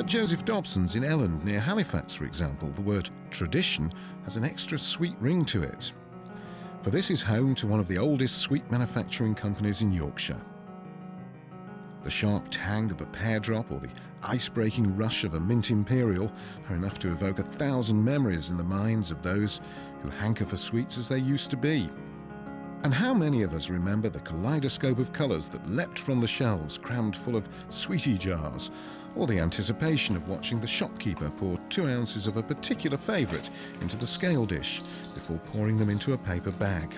At Joseph Dobson's in Elland near Halifax, for example, the word tradition has an extra sweet ring to it. For this is home to one of the oldest sweet manufacturing companies in Yorkshire. The sharp tang of a pear drop or the ice-breaking rush of a mint imperial are enough to evoke 1,000 memories in the minds of those who hanker for sweets as they used to be. And how many of us remember the kaleidoscope of colours that leapt from the shelves crammed full of sweetie jars, or the anticipation of watching the shopkeeper pour 2 ounces of a particular favourite into the scale dish before pouring them into a paper bag.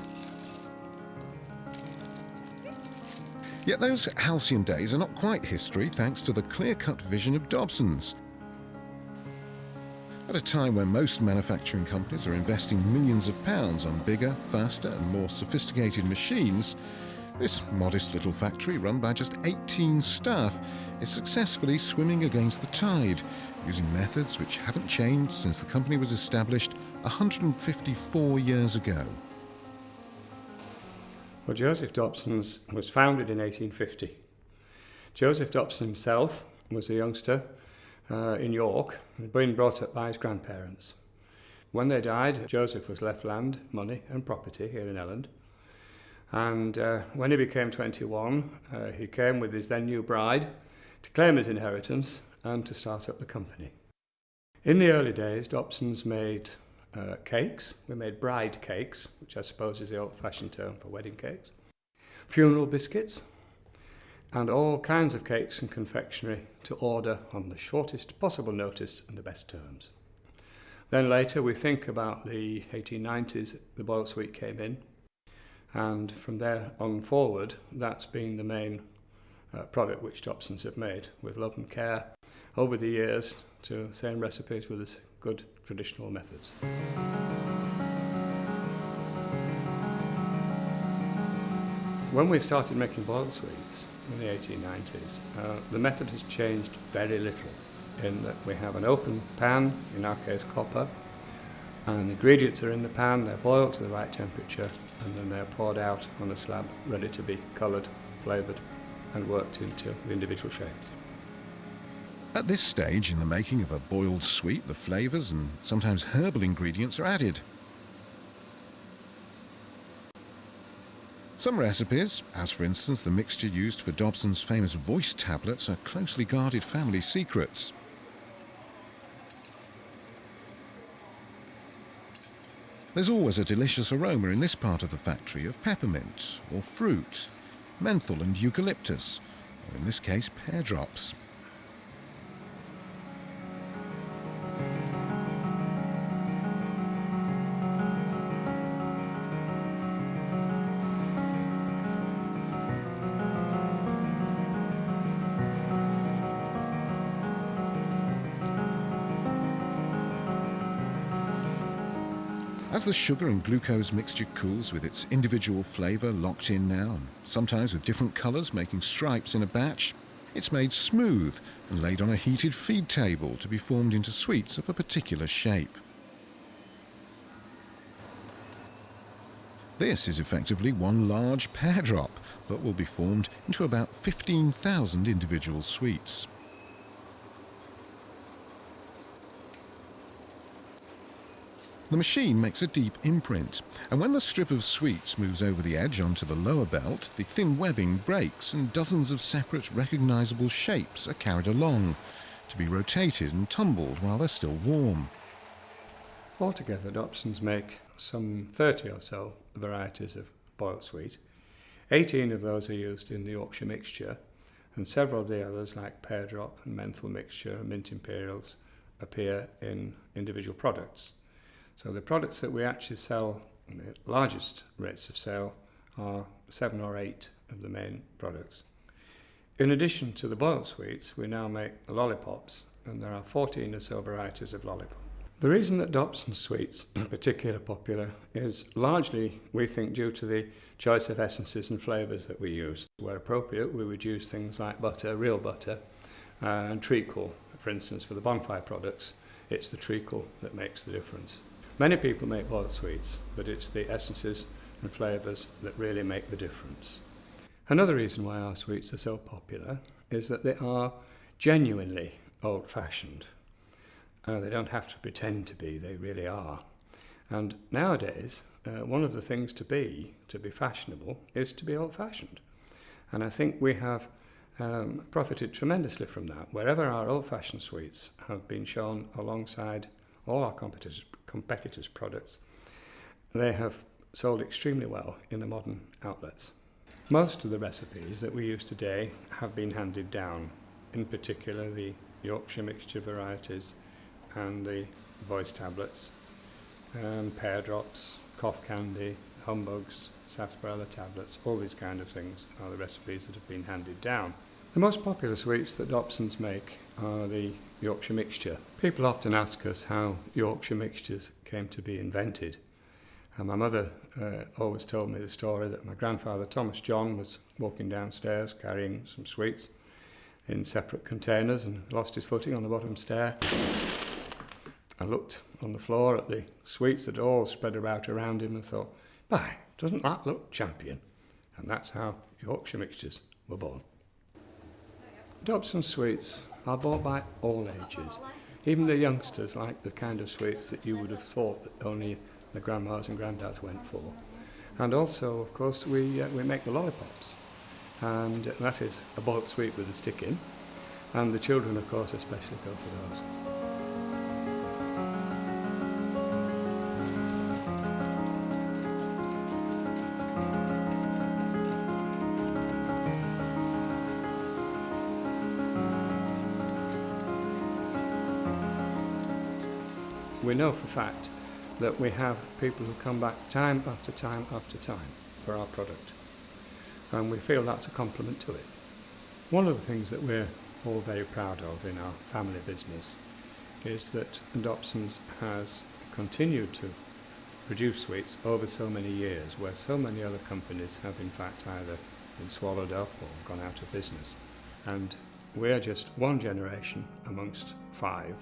Yet those halcyon days are not quite history thanks to the clear-cut vision of Dobson's. At a time when most manufacturing companies are investing millions of pounds on bigger, faster and more sophisticated machines, this modest little factory run by just 18 staff is successfully swimming against the tide, using methods which haven't changed since the company was established 154 years ago. Well, Joseph Dobson's was founded in 1850. Joseph Dobson himself was a youngster in York, had been brought up by his grandparents. When they died, Joseph was left land, money and property here in Elland. And when he became 21, he came with his then new bride to claim his inheritance and to start up the company. In the early days, Dobson's made cakes. We made bride cakes, which I suppose is the old-fashioned term for wedding cakes, funeral biscuits, and all kinds of cakes and confectionery to order on the shortest possible notice and the best terms. Then later we think about the 1890s, the boiled sweet came in, and from there on forward that's been the main product which Dobson's have made with love and care over the years to the same recipes with as good traditional methods. When we started making boiled sweets in the 1890s, the method has changed very little in that we have an open pan, in our case copper, and the ingredients are in the pan, they're boiled to the right temperature, and then they're poured out on a slab ready to be coloured, flavoured and worked into the individual shapes. At this stage in the making of a boiled sweet, the flavours and sometimes herbal ingredients are added. Some recipes, as for instance the mixture used for Dobson's famous voice tablets, are closely guarded family secrets. There's always a delicious aroma in this part of the factory of peppermint or fruit, menthol and eucalyptus, or in this case pear drops. As the sugar and glucose mixture cools with its individual flavour locked in now, and sometimes with different colours making stripes in a batch, it's made smooth and laid on a heated feed table to be formed into sweets of a particular shape. This is effectively one large pear drop, but will be formed into about 15,000 individual sweets. The machine makes a deep imprint, and when the strip of sweets moves over the edge onto the lower belt, the thin webbing breaks and dozens of separate recognisable shapes are carried along, to be rotated and tumbled while they're still warm. Altogether, Dobson's make some 30 or so varieties of boiled sweet. 18 of those are used in the Yorkshire Mixture, and several of the others, like pear drop and menthol mixture and mint imperials, appear in individual products. So the products that we actually sell, the largest rates of sale, are 7 or 8 of the main products. In addition to the boiled sweets, we now make the lollipops, and there are 14 or so varieties of lollipop. The reason that Dobson's sweets are particularly popular is largely, we think, due to the choice of essences and flavours that we use. Where appropriate, we would use things like butter, real butter, and treacle. For instance, for the bonfire products, it's the treacle that makes the difference. Many people make boiled sweets, but it's the essences and flavours that really make the difference. Another reason why our sweets are so popular is that they are genuinely old-fashioned. They don't have to pretend to be, they really are. And nowadays, one of the things to be fashionable, is to be old-fashioned. And I think we have profited tremendously from that. Wherever our old-fashioned sweets have been shown alongside all our competitors' products, they have sold extremely well in the modern outlets. Most of the recipes that we use today have been handed down, in particular the Yorkshire Mixture varieties and the voice tablets, pear drops, cough candy, humbugs, sarsaparilla tablets, all these kind of things are the recipes that have been handed down. The most popular sweets that Dobsons make are the Yorkshire Mixture. People often ask us how Yorkshire Mixtures came to be invented. And my mother always told me the story that my grandfather Thomas John was walking downstairs carrying some sweets in separate containers and lost his footing on the bottom stair. I looked on the floor at the sweets that all spread about around him and thought, "By, doesn't that look champion?" And that's how Yorkshire Mixtures were born. Dobson sweets are bought by all ages. Even the youngsters like the kind of sweets that you would have thought that only the grandmas and granddads went for. And also, of course, we make the lollipops. And that is a boiled sweet with a stick in. And the children, of course, especially go for those. We know for a fact that we have people who come back time after time after time for our product, and we feel that's a compliment to it. One of the things that we're all very proud of in our family business is that Dobson's has continued to produce sweets over so many years, where so many other companies have in fact either been swallowed up or gone out of business. And we're just one generation amongst 5.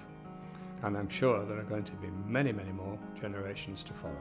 And I'm sure there are going to be many, many more generations to follow.